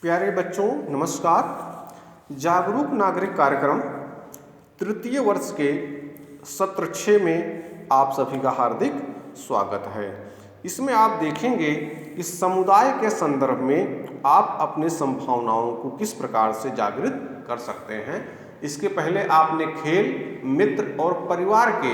प्यारे बच्चों नमस्कार। जागरूक नागरिक कार्यक्रम तृतीय वर्ष के सत्र 6 में आप सभी का हार्दिक स्वागत है। इसमें आप देखेंगे कि समुदाय के संदर्भ में आप अपनी संभावनाओं को किस प्रकार से जागृत कर सकते हैं। इसके पहले आपने खेल, मित्र और परिवार के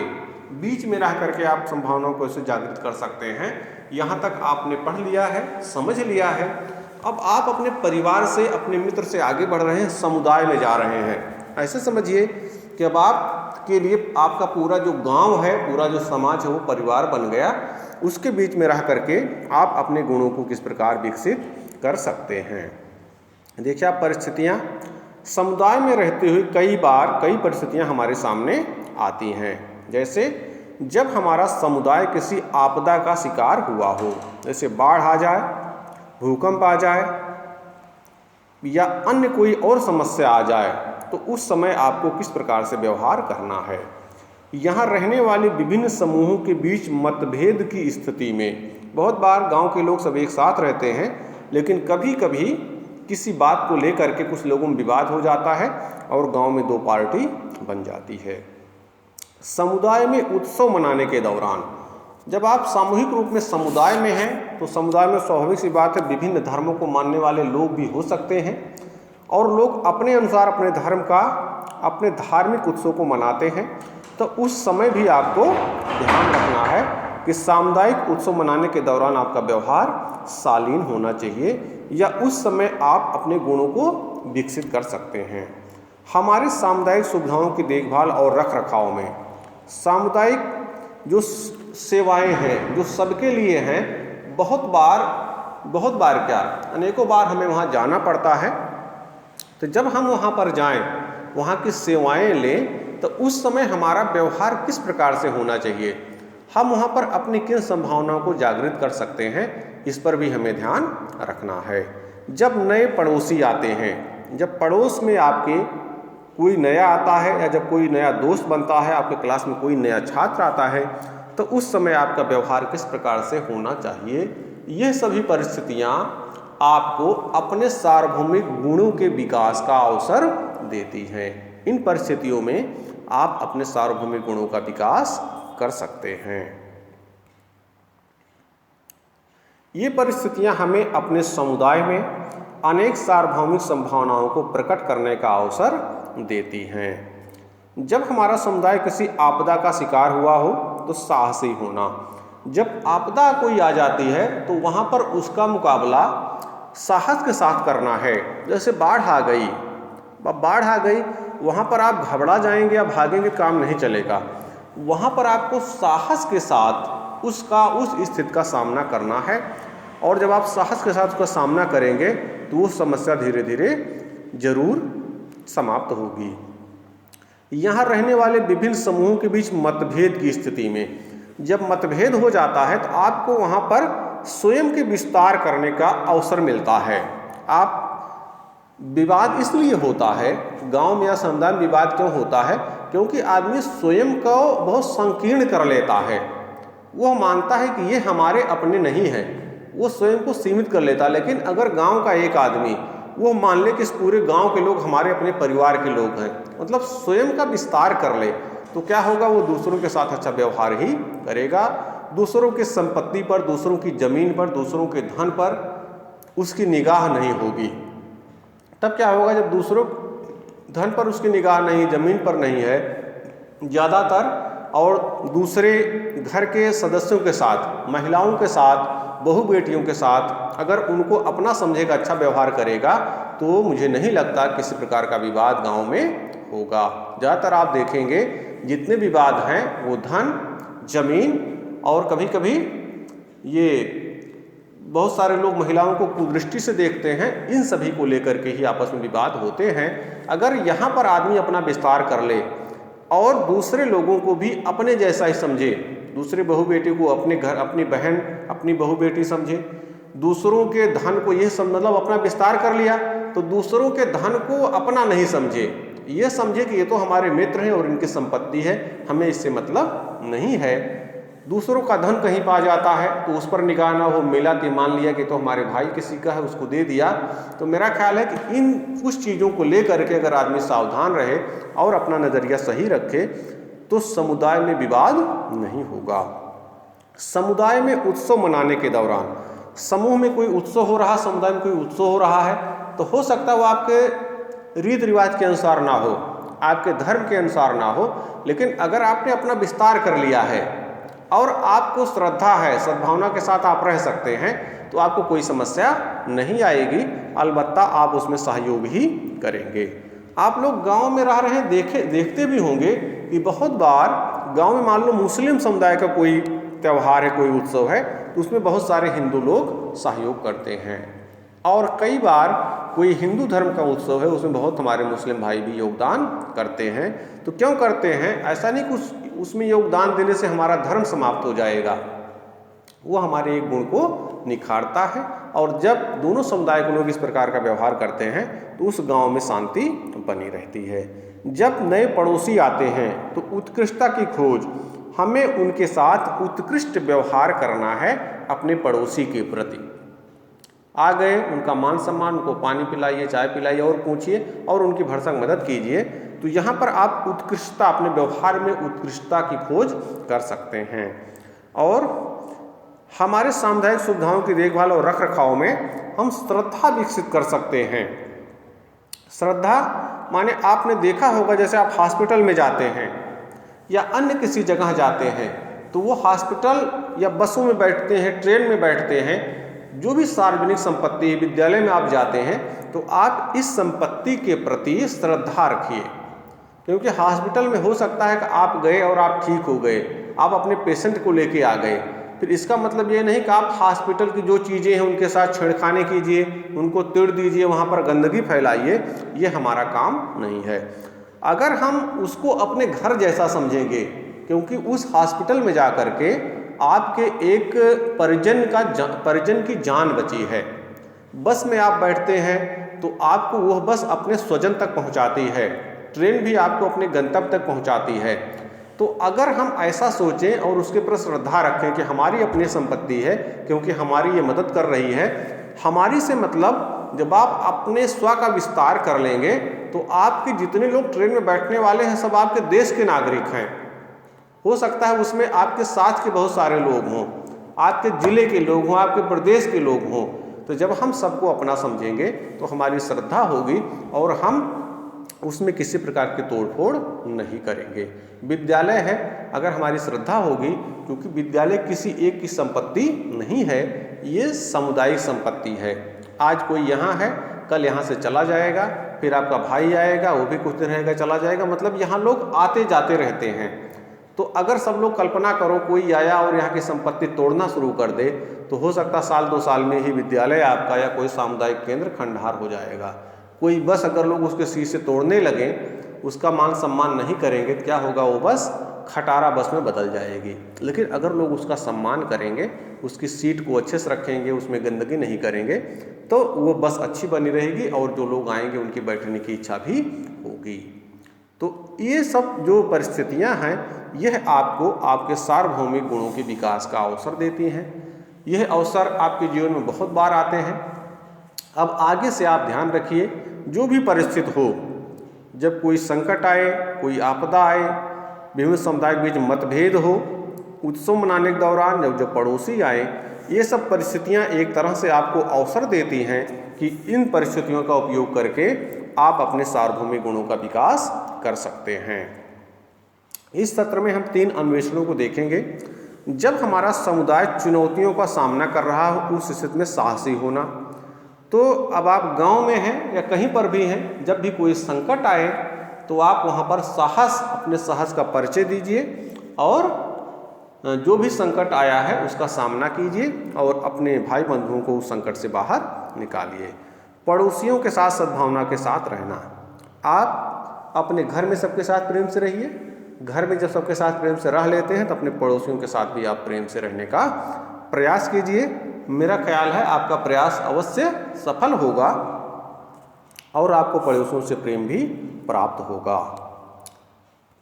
बीच में रह करके आप संभावनाओं को ऐसे जागृत कर सकते हैं। यहाँ तक आपने पढ़ लिया है, समझ लिया है। अब आप अपने परिवार से, अपने मित्र से आगे बढ़ रहे हैं, समुदाय में जा रहे हैं। ऐसे समझिए कि अब आपके लिए आपका पूरा जो गांव है, पूरा जो समाज है वो परिवार बन गया। उसके बीच में रह करके आप अपने गुणों को किस प्रकार विकसित कर सकते हैं। देखिए आप परिस्थितियाँ, समुदाय में रहते हुए कई परिस्थितियाँ हमारे सामने आती हैं। जैसे जब हमारा समुदाय किसी आपदा का शिकार हुआ हो, जैसे बाढ़ आ जाए, भूकंप आ जाए या अन्य कोई और समस्या आ जाए, तो उस समय आपको किस प्रकार से व्यवहार करना है। यहाँ रहने वाले विभिन्न समूहों के बीच मतभेद की स्थिति में बहुत बार गांव के लोग सब एक साथ रहते हैं, लेकिन कभी कभी किसी बात को लेकर के कुछ लोगों में विवाद हो जाता है और गांव में दो पार्टी बन जाती है। समुदाय में उत्सव मनाने के दौरान, जब आप सामूहिक रूप में समुदाय में हैं तो समुदाय में स्वाभाविक सी बात है विभिन्न धर्मों को मानने वाले लोग भी हो सकते हैं और लोग अपने अनुसार अपने धर्म का, अपने धार्मिक उत्सव को मनाते हैं। तो उस समय भी आपको ध्यान रखना है कि सामुदायिक उत्सव मनाने के दौरान आपका व्यवहार शालीन होना चाहिए या उस समय आप अपने गुणों को विकसित कर सकते हैं। हमारे सामुदायिक सुविधाओं की देखभाल और रख रखाव में सामुदायिक जो सेवाएं हैं, जो सबके लिए हैं, बहुत बार क्या अनेकों बार हमें वहाँ जाना पड़ता है। तो जब हम वहाँ पर जाएं, वहाँ की सेवाएं लें, तो उस समय हमारा व्यवहार किस प्रकार से होना चाहिए, हम वहाँ पर अपनी किन संभावनाओं को जागृत कर सकते हैं, इस पर भी हमें ध्यान रखना है। जब नए पड़ोसी आते हैं, जब पड़ोस में आपके कोई नया आता है या जब कोई नया दोस्त बनता है, आपके क्लास में कोई नया छात्र आता है, तो उस समय आपका व्यवहार किस प्रकार से होना चाहिए। यह सभी परिस्थितियाँ आपको अपने सार्वभौमिक गुणों के विकास का अवसर देती हैं। इन परिस्थितियों में आप अपने सार्वभौमिक गुणों का विकास कर सकते हैं। ये परिस्थितियाँ हमें अपने समुदाय में अनेक सार्वभौमिक संभावनाओं को प्रकट करने का अवसर देती हैं। जब हमारा समुदाय किसी आपदा का शिकार हुआ हो तो साहसी होना। जब आपदा कोई आ जाती है तो वहाँ पर उसका मुकाबला साहस के साथ करना है। जैसे बाढ़ आ गई, वहाँ पर आप घबरा जाएंगे या भागेंगे, काम नहीं चलेगा। वहाँ पर आपको साहस के साथ उस स्थिति का सामना करना है और जब आप साहस के साथ उसका सामना करेंगे तो वो समस्या धीरे धीरे जरूर समाप्त होगी। यहाँ रहने वाले विभिन्न समूहों के बीच मतभेद की स्थिति में जब मतभेद हो जाता है तो आपको वहाँ पर स्वयं के विस्तार करने का अवसर मिलता है। आप विवाद इसलिए होता है, गांव में या समुदाय में विवाद क्यों होता है, क्योंकि आदमी स्वयं को बहुत संकीर्ण कर लेता है। वो मानता है कि ये हमारे अपने नहीं हैं, वो स्वयं को सीमित कर लेता है। लेकिन अगर गांव का एक आदमी वो मान ले कि इस पूरे गांव के लोग हमारे अपने परिवार के लोग हैं, मतलब स्वयं का विस्तार कर ले, तो क्या होगा, वो दूसरों के साथ अच्छा व्यवहार ही करेगा। दूसरों की संपत्ति पर, दूसरों की जमीन पर, दूसरों के धन पर उसकी निगाह नहीं होगी। तब क्या होगा, जब दूसरों धन पर उसकी निगाह नहीं, जमीन पर नहीं है ज़्यादातर, और दूसरे घर के सदस्यों के साथ, महिलाओं के साथ, बहू बेटियों के साथ अगर उनको अपना समझेगा, अच्छा व्यवहार करेगा, तो मुझे नहीं लगता किसी प्रकार का विवाद गांव में होगा। ज़्यादातर आप देखेंगे जितने विवाद हैं वो धन, जमीन और कभी कभी ये बहुत सारे लोग महिलाओं को कुदृष्टि से देखते हैं, इन सभी को लेकर के ही आपस में विवाद होते हैं। अगर यहाँ पर आदमी अपना विस्तार कर ले और दूसरे लोगों को भी अपने जैसा ही समझे, दूसरे बहू बेटी को अपने घर, अपनी बहन, अपनी बहू बेटी समझे, दूसरों के धन को ये मतलब अपना विस्तार कर लिया तो दूसरों के धन को अपना नहीं समझे, ये समझे कि ये तो हमारे मित्र हैं और इनकी संपत्ति है, हमें इससे मतलब नहीं है। दूसरों का धन कहीं पा जाता है तो उस पर निगाह ना हो, मिला कि मान लिया कि तो हमारे भाई किसी का है उसको दे दिया। तो मेरा ख्याल है कि इन कुछ चीज़ों को लेकर के अगर आदमी सावधान रहे और अपना नज़रिया सही रखे तो समुदाय में विवाद नहीं होगा। समुदाय में उत्सव मनाने के दौरान समूह में कोई उत्सव हो रहा, समुदाय में कोई उत्सव हो रहा है, तो हो सकता है वो आपके रीति रिवाज के अनुसार ना हो, आपके धर्म के अनुसार ना हो, लेकिन अगर आपने अपना विस्तार कर लिया है और आपको श्रद्धा है, सद्भावना के साथ आप रह सकते हैं, तो आपको कोई समस्या नहीं आएगी। अलबत्ता आप उसमें सहयोग ही करेंगे। आप लोग गांव में रह रहे हैं, देखते भी होंगे कि बहुत बार गांव में मान लो मुस्लिम समुदाय का कोई त्यौहार है, कोई उत्सव है, तो उसमें बहुत सारे हिंदू लोग सहयोग करते हैं। और कई बार कोई हिंदू धर्म का उत्सव है, उसमें बहुत हमारे मुस्लिम भाई भी योगदान करते हैं। तो क्यों करते हैं? ऐसा नहीं कुछ उसमें योगदान देने से हमारा धर्म समाप्त हो जाएगा, वो हमारे एक गुण को निखारता है। और जब दोनों समुदाय के लोग इस प्रकार का व्यवहार करते हैं तो उस गांव में शांति बनी रहती है। जब नए पड़ोसी आते हैं तो उत्कृष्टता की खोज, हमें उनके साथ उत्कृष्ट व्यवहार करना है अपने पड़ोसी के प्रति। आ गए, उनका मान सम्मान, उनको पानी पिलाइए, चाय पिलाइए और पूछिए और उनकी भरसक मदद कीजिए। तो यहाँ पर आप उत्कृष्टता, अपने व्यवहार में उत्कृष्टता की खोज कर सकते हैं। और हमारे सामुदायिक सुविधाओं की देखभाल और रख रखाव में हम श्रद्धा विकसित कर सकते हैं। श्रद्धा माने आपने देखा होगा, जैसे आप हॉस्पिटल में जाते हैं या अन्य किसी जगह जाते हैं तो वो हॉस्पिटल या बसों में बैठते हैं, ट्रेन में बैठते हैं, जो भी सार्वजनिक संपत्ति, विद्यालय में आप जाते हैं तो आप इस संपत्ति के प्रति श्रद्धा रखिए। क्योंकि हॉस्पिटल में हो सकता है कि आप गए और आप ठीक हो गए, आप अपने पेशेंट को लेके आ गए, फिर इसका मतलब ये नहीं कि आप हॉस्पिटल की जो चीज़ें हैं उनके साथ छेड़खानी कीजिए, उनको तोड़ दीजिए, वहाँ पर गंदगी फैलाइए, ये हमारा काम नहीं है। अगर हम उसको अपने घर जैसा समझेंगे, क्योंकि उस हॉस्पिटल में जा कर के आपके एक परिजन की जान बची है। बस में आप बैठते हैं तो आपको वह बस अपने स्वजन तक पहुंचाती है, ट्रेन भी आपको अपने गंतव्य तक पहुंचाती है। तो अगर हम ऐसा सोचें और उसके पर श्रद्धा रखें कि हमारी अपनी संपत्ति है, क्योंकि हमारी ये मदद कर रही है, हमारी से मतलब जब आप अपने स्व का विस्तार कर लेंगे तो आपके जितने लोग ट्रेन में बैठने वाले हैं सब आपके देश के नागरिक हैं। हो सकता है उसमें आपके साथ के बहुत सारे लोग हों, आपके जिले के लोग हों, आपके प्रदेश के लोग हों। तो जब हम सबको अपना समझेंगे तो हमारी श्रद्धा होगी और हम उसमें किसी प्रकार की तोड़फोड़ नहीं करेंगे। विद्यालय है, अगर हमारी श्रद्धा होगी, क्योंकि विद्यालय किसी एक की संपत्ति नहीं है, ये सामुदायिक संपत्ति है। आज कोई यहाँ है, कल यहाँ से चला जाएगा, फिर आपका भाई आएगा, वो भी कुछ दिन रहेगा, चला जाएगा, मतलब यहाँ लोग आते जाते रहते हैं। तो अगर सब लोग कल्पना करो कोई आया और यहाँ की संपत्ति तोड़ना शुरू कर दे तो हो सकता साल 2 साल में ही विद्यालय आपका या कोई सामुदायिक केंद्र खंडहर हो जाएगा। कोई बस अगर लोग उसके शीशे तोड़ने लगें, उसका मान सम्मान नहीं करेंगे, क्या होगा? वो बस खटारा बस में बदल जाएगी। लेकिन अगर लोग उसका सम्मान करेंगे, उसकी सीट को अच्छे से रखेंगे, उसमें गंदगी नहीं करेंगे, तो वो बस अच्छी बनी रहेगी और जो लोग आएंगे उनकी बैठने की इच्छा भी होगी। तो ये सब जो परिस्थितियां हैं, यह आपको आपके सार्वभौमिक गुणों के विकास का अवसर देती हैं। यह अवसर आपके जीवन में बहुत बार आते हैं। अब आगे से आप ध्यान रखिए, जो भी परिस्थिति हो, जब कोई संकट आए, कोई आपदा आए, विभिन्न समुदाय के बीच मतभेद हो, उत्सव मनाने के दौरान जब पड़ोसी आए, ये सब परिस्थितियां एक तरह से आपको अवसर देती हैं कि इन परिस्थितियों का उपयोग करके आप अपने सार्वभौमिक गुणों का विकास कर सकते हैं। इस सत्र में हम 3 अन्वेषणों को देखेंगे। जब हमारा समुदाय चुनौतियों का सामना कर रहा हो, उस स्थिति में साहसी होना। तो अब आप गांव में हैं या कहीं पर भी हैं, जब भी कोई संकट आए तो आप वहां पर साहस, अपने साहस का परिचय दीजिए और जो भी संकट आया है उसका सामना कीजिए और अपने भाई बंधुओं को उस संकट से बाहर निकालिए। पड़ोसियों के साथ सद्भावना के साथ रहना। आप अपने घर में सबके साथ प्रेम से रहिए। घर में जब सबके साथ प्रेम से रह लेते हैं तो अपने पड़ोसियों के साथ भी आप प्रेम से रहने का प्रयास कीजिए। मेरा ख्याल है आपका प्रयास अवश्य सफल होगा और आपको पड़ोसियों से प्रेम भी प्राप्त होगा।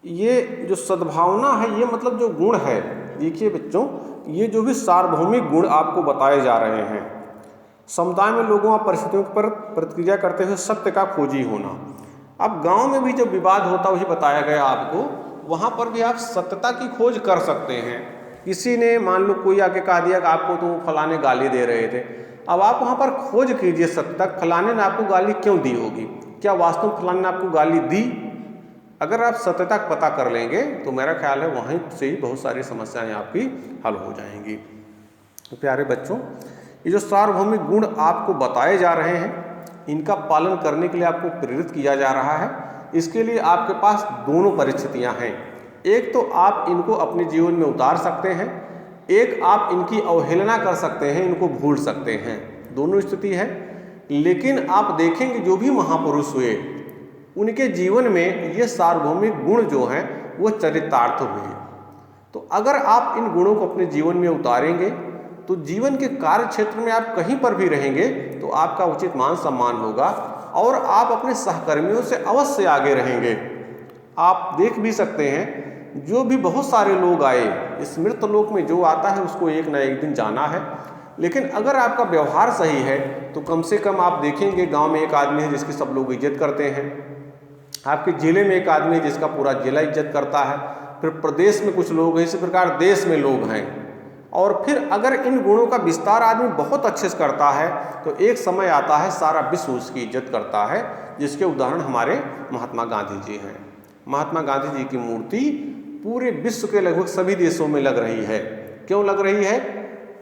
ये जो सद्भावना है, ये मतलब जो गुण है, देखिए बच्चों, ये जो भी सार्वभौमिक गुण आपको बताए जा रहे हैं, समुदाय में लोगों और परिस्थितियों पर प्रतिक्रिया करते हुए सत्य का खोजी होना। अब गांव में भी जब विवाद होता वही बताया गया आपको, वहाँ पर भी आप सत्यता की खोज कर सकते हैं। किसी ने मान लो कोई आके कहा दिया कि आपको तो फलाने गाली दे रहे थे, अब आप वहाँ पर खोज कीजिए सत्य तक, फलाने ने आपको गाली क्यों दी होगी, क्या वास्तव में फलाने ने आपको गाली दी। अगर आप सत्यता पता कर लेंगे तो मेरा ख्याल है वहीं से ही बहुत सारी समस्याएं आपकी हल हो जाएंगी। तो प्यारे बच्चों, ये जो सार्वभौमिक गुण आपको बताए जा रहे हैं, इनका पालन करने के लिए आपको प्रेरित किया जा रहा है। इसके लिए आपके पास दोनों परिस्थितियां हैं। एक तो आप इनको अपने जीवन में उतार सकते हैं, एक आप इनकी अवहेलना कर सकते हैं, इनको भूल सकते हैं। दोनों स्थिति है। लेकिन आप देखेंगे जो भी महापुरुष हुए उनके जीवन में ये सार्वभौमिक गुण जो हैं वो चरितार्थ हुए। तो अगर आप इन गुणों को अपने जीवन में उतारेंगे तो जीवन के कार्य क्षेत्र में आप कहीं पर भी रहेंगे तो आपका उचित मान सम्मान होगा और आप अपने सहकर्मियों से अवश्य आगे रहेंगे। आप देख भी सकते हैं जो भी बहुत सारे लोग आए, इस मृत लोक में जो आता है उसको एक ना एक दिन जाना है। लेकिन अगर आपका व्यवहार सही है तो कम से कम आप देखेंगे गांव में एक आदमी है जिसकी सब लोग इज्जत करते हैं, आपके जिले में एक आदमी है जिसका पूरा जिला इज्जत करता है, फिर प्रदेश में कुछ लोग हैं, इसी प्रकार देश में लोग हैं। और फिर अगर इन गुणों का विस्तार आदमी बहुत अच्छे से करता है तो एक समय आता है सारा विश्व उसकी इज्जत करता है, जिसके उदाहरण हमारे महात्मा गांधी जी हैं। महात्मा गांधी जी की मूर्ति पूरे विश्व के लगभग सभी देशों में लग रही है। क्यों लग रही है?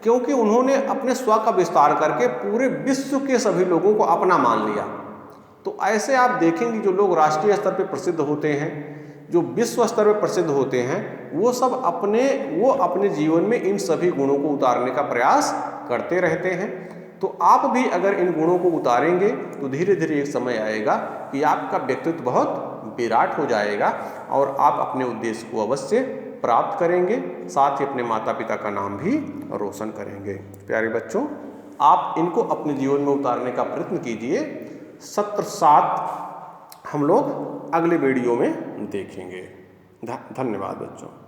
क्योंकि उन्होंने अपने स्व का विस्तार करके पूरे विश्व के सभी लोगों को अपना मान लिया। तो ऐसे आप देखेंगे जो लोग राष्ट्रीय स्तर पर प्रसिद्ध होते हैं, जो विश्व स्तर पर प्रसिद्ध होते हैं, वो सब अपने जीवन में इन सभी गुणों को उतारने का प्रयास करते रहते हैं। तो आप भी अगर इन गुणों को उतारेंगे तो धीरे धीरे एक समय आएगा कि आपका व्यक्तित्व बहुत विराट हो जाएगा और आप अपने उद्देश्य को अवश्य प्राप्त करेंगे, साथ ही अपने माता पिता का नाम भी रोशन करेंगे। प्यारे बच्चों, आप इनको अपने जीवन में उतारने का प्रयत्न कीजिए। सत्र 7 हम लोग अगले वीडियो में देखेंगे। धन्यवाद बच्चों।